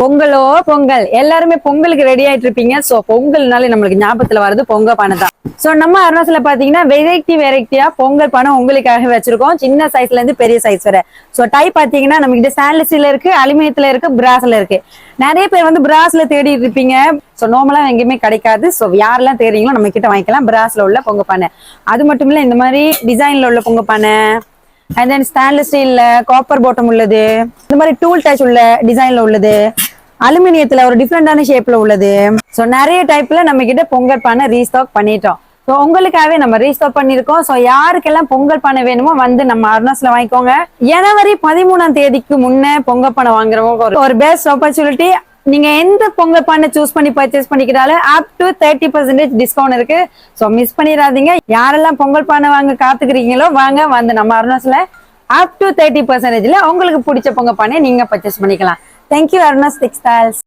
பொங்கலோ பொங்கல் எல்லாருமே பொங்கலுக்கு ரெடி ஆயிட்டு இருப்பீங்க. சோ பொங்கல்னாலே நம்மளுக்கு ஞாபகத்துல வருது பொங்கல் பானை தான். சோ நம்ம அருணாச்சல பாத்தீங்கன்னா வெரைட்டியா பொங்கல் பானை உங்களுக்காக வச்சிருக்கோம். சின்ன சைஸ்ல இருந்து பெரிய சைஸ் வரை. சோ டைப் பாத்தீங்கன்னா நம்ம கிட்ட ஸ்டெயின்லெஸ்ல இருக்கு, அலுமினியத்துல இருக்கு, பிராஸ்ல இருக்கு. நிறைய பேர் வந்து பிராஸ்ல தேடி இருப்பீங்க. சோ நார்மலா எங்கேயுமே கிடைக்காது. சோ யாரெல்லாம் தேடுறீங்களோ நம்ம கிட்ட வாங்கிக்கலாம் பிராஸ்ல உள்ள பொங்க பானை. அது மட்டும் இல்ல இந்த மாதிரி டிசைன்ல உள்ள பொங்க பானை, அண்ட் தென் ஸ்டெயின்லெஸ் ஸ்டீல்ல காப்பர் பாட்டம் உள்ளது, இந்த மாதிரி டூல் டச் உள்ள டிசைன்ல உள்ளது, அலுமினியத்துல ஒரு டிஃப்ரெண்டான ஷேப்ல உள்ளது. சோ நிறைய டைப்ல நம்ம கிட்ட பொங்கல் பானை ரீஸ்டாக் பண்ணிட்டோம். சோ உங்களுக்காகவே நம்ம ரீஸ்டாக் பண்ணிருக்கோம். சோ யாருக்கெல்லாம் பொங்கல் பானை வேணுமோ வந்து நம்ம அருணாஸ்ல வாங்கிக்கோங்க. ஜனவரி 13 முன்ன பொங்கல் பானை வாங்குறவங்க ஒரு பெஸ்ட் ஆப்பர்ச்சுனிட்டி. நீங்க எந்த பொங்கல் பானை சூஸ் பண்ணி பர்ச்சேஸ் பண்ணிக்கிட்டாலும் அப் டு 30% டிஸ்கவுண்ட் இருக்கு. சோ மிஸ் பண்ணிடாதீங்க. யாரெல்லாம் பொங்கல் பானை வாங்க காத்துக்கிறீங்களோ வாங்க வந்து நம்ம அருணாஸ்ல அப் டு 30%ல உங்களுக்கு பிடிச்ச பொங்கல் பானை நீங்க பர்ச்சேஸ் பண்ணிக்கலாம். Thank you அருணாஸ் textiles.